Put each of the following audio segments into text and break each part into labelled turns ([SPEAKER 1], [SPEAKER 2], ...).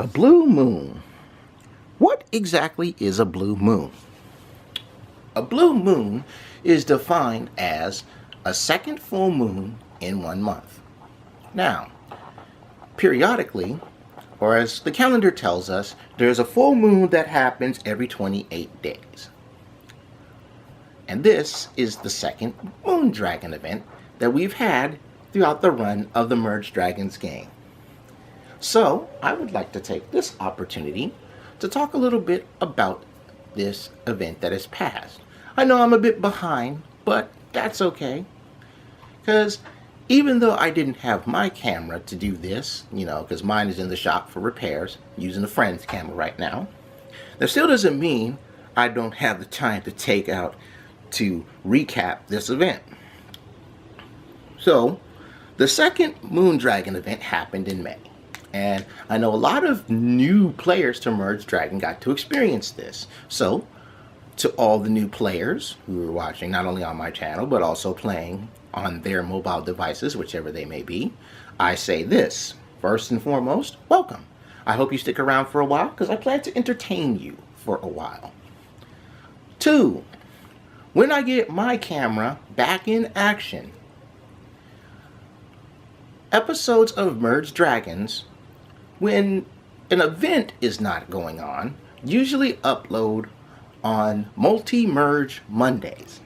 [SPEAKER 1] A blue moon. What exactly is a blue moon? A blue moon is defined as a second full moon in 1 month. Now, periodically, or as the calendar tells us, there's a full moon that happens every 28 days. And this is the second Moon Dragon event that we've had throughout the run of the Merge Dragons game. So, I would like to take this opportunity to talk a little bit about this event that has passed. I know I'm a bit behind, but that's okay. Because even though I didn't have my camera to do this, because mine is in the shop for repairs, using a friend's camera right now, that still doesn't mean I don't have the time to take out to recap this event. So, the second Moon Dragon event happened in May. And I know a lot of new players to Merge Dragon got to experience this. So, to all the new players who are watching, not only on my channel, but also playing on their mobile devices, whichever they may be, I say this. First and foremost, welcome. I hope you stick around for a while, because I plan to entertain you for a while. 2, when I get my camera back in action, episodes of Merge Dragons, when an event is not going on, usually upload on Multi-Merge Mondays.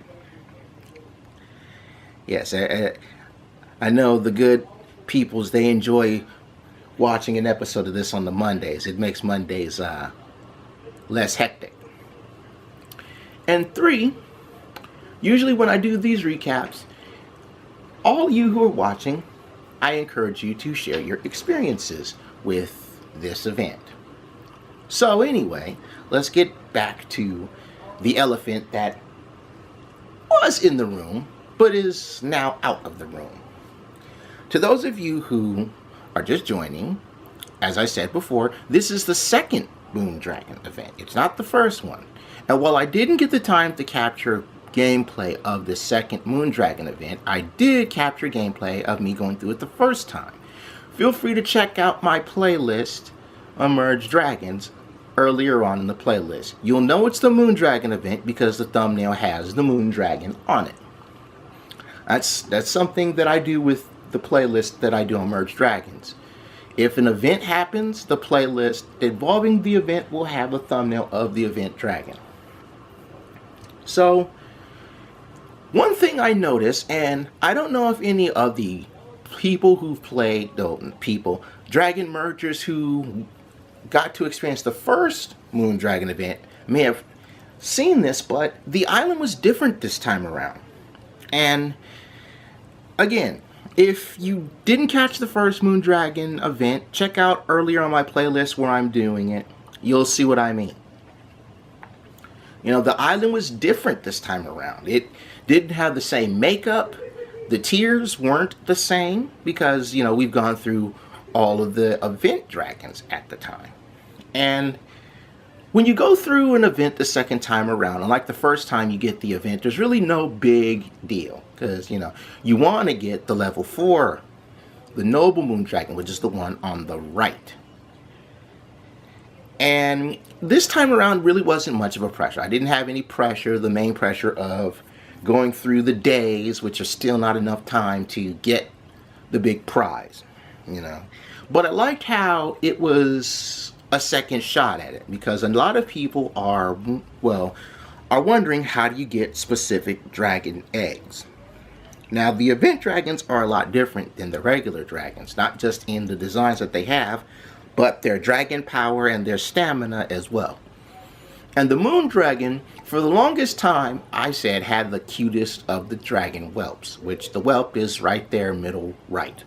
[SPEAKER 1] Yes, I know the good peoples, they enjoy watching an episode of this on the Mondays. It makes Mondays less hectic. And 3, usually when I do these recaps, all you who are watching, I encourage you to share your experiences with this event. So anyway, let's get back to the elephant that was in the room, but is now out of the room. To those of you who are just joining, as I said before, this is the second Moon Dragon event. It's not the first one. And while I didn't get the time to capture gameplay of the second Moon Dragon event, I did capture gameplay of me going through it the first time. Feel free to check out my playlist on Merge Dragons earlier on in the playlist. You'll know it's the Moon Dragon event because the thumbnail has the Moon Dragon on it. That's something that I do with the playlist that I do on Merge Dragons. If an event happens, the playlist involving the event will have a thumbnail of the event dragon. So, one thing I noticed, and I don't know if any of the people who've played, Dragon Mergers who got to experience the first Moon Dragon event may have seen this, but the island was different this time around. And again, if you didn't catch the first Moon Dragon event, check out earlier on my playlist where I'm doing it. You'll see what I mean. The island was different this time around. It didn't have the same makeup. The tiers weren't the same because, we've gone through all of the event dragons at the time. And when you go through an event the second time around, unlike the first time you get the event, there's really no big deal. Because, you want to get the level 4, the Noble Moon Dragon, which is the one on the right. And this time around really wasn't much of a pressure. I didn't have any pressure, the main pressure of going through the days, which are still not enough time to get the big prize, But I liked how it was a second shot at it, because a lot of people are wondering, how do you get specific dragon eggs? Now, the event dragons are a lot different than the regular dragons, not just in the designs that they have, but their dragon power and their stamina as well. And the Moon Dragon, for the longest time, I said, had the cutest of the dragon whelps, which the whelp is right there, middle right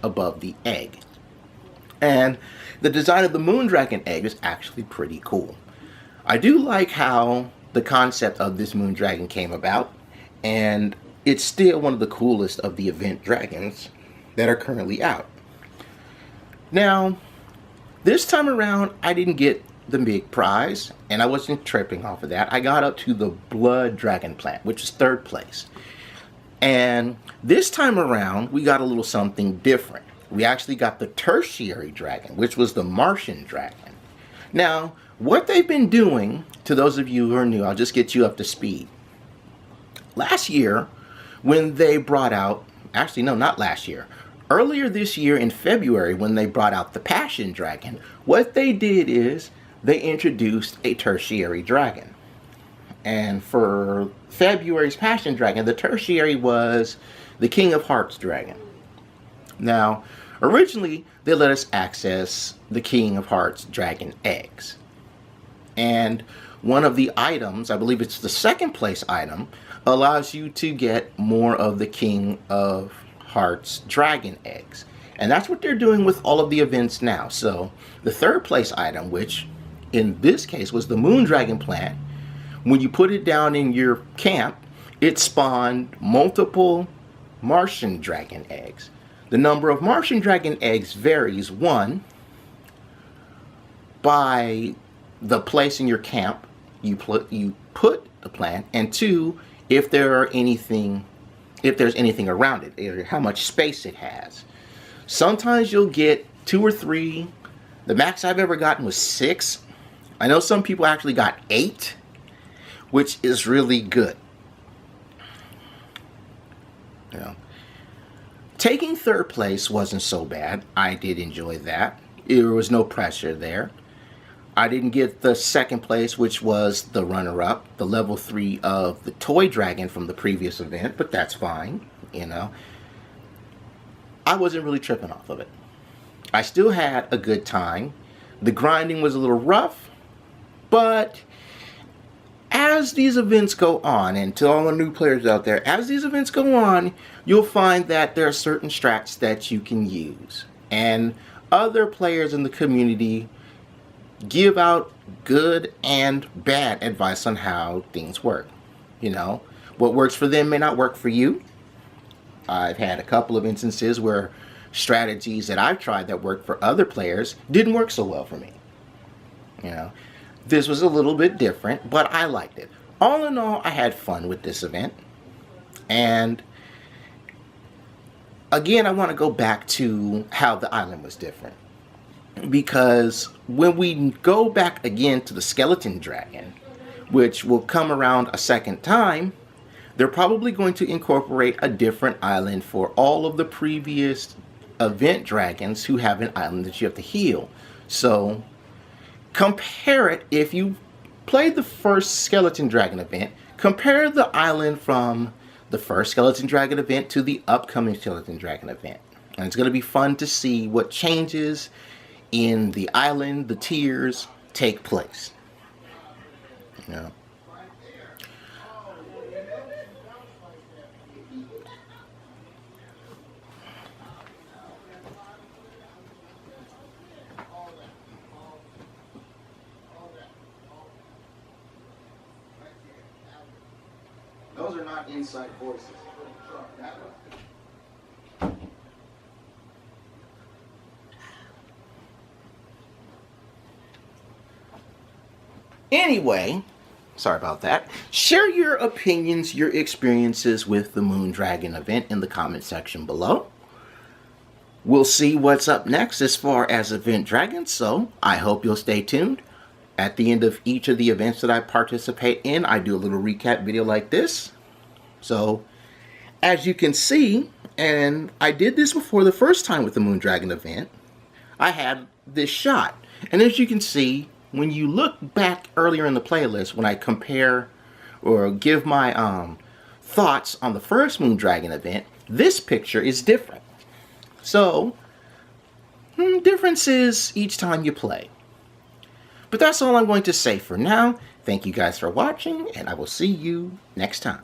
[SPEAKER 1] above the egg. And the design of the Moon Dragon egg is actually pretty cool. I do like how the concept of this Moon Dragon came about, and it's still one of the coolest of the event dragons that are currently out. Now, this time around, I didn't get the big prize, and I wasn't tripping off of that. I got up to the Blood Dragon plant, which is 3rd place. And this time around, we got a little something different. we actually got the tertiary dragon, which was the Martian dragon. Now, what they've been doing, to those of you who are new, I'll just get you up to speed. Last year, when they brought out, actually no, not last year, earlier this year in February when they brought out the Passion Dragon, what they did is they introduced a tertiary dragon. And for February's Passion Dragon, the tertiary was the King of Hearts dragon. Now, originally, they let us access the King of Hearts dragon eggs. And one of the items, I believe it's the second place item, allows you to get more of the King of Hearts dragon eggs. And that's what they're doing with all of the events now. So the third place item, which in this case was the Moon Dragon plant, when you put it down in your camp, it spawned multiple Martian dragon eggs. The number of Martian dragon eggs varies, one, by the place in your camp you put the plant, and two, if there's anything around it, or how much space it has. Sometimes you'll get 2 or 3. The max I've ever gotten was 6. I know some people actually got 8, which is really good. You know, taking third place wasn't so bad. I did enjoy that. There was no pressure there. I didn't get the second place, which was the runner-up, the level 3 of the toy dragon from the previous event, but that's fine, you know. I wasn't really tripping off of it. I still had a good time. The grinding was a little rough, but as these events go on, and to all the new players out there, as these events go on, you'll find that there are certain strats that you can use. And other players in the community give out good and bad advice on how things work. You know, what works for them may not work for you. I've had a couple of instances where strategies that I've tried that worked for other players didn't work so well for me. You know, this was a little bit different, but I liked it. All in all, I had fun with this event. And again, I want to go back to how the island was different. Because when we go back again to the Skeleton Dragon, which will come around a second time, they're probably going to incorporate a different island for all of the previous event dragons who have an island that you have to heal. So compare it, if you played the first Skeleton Dragon event, compare the island from the first Skeleton Dragon event to the upcoming Skeleton Dragon event. And it's going to be fun to see what changes in the island, the tiers, take place. You know. Those are not inside voices. Anyway, sorry about that. Share your opinions, your experiences with the Moon Dragon event in the comment section below. We'll see what's up next as far as event dragons, so I hope you'll stay tuned. At the end of each of the events that I participate in, I do a little recap video like this. So, as you can see, and I did this before the first time with the Moon Dragon event, I had this shot. And as you can see, when you look back earlier in the playlist, when I compare or give my thoughts on the first Moon Dragon event, this picture is different. So, differences each time you play. But that's all I'm going to say for now. Thank you guys for watching, and I will see you next time.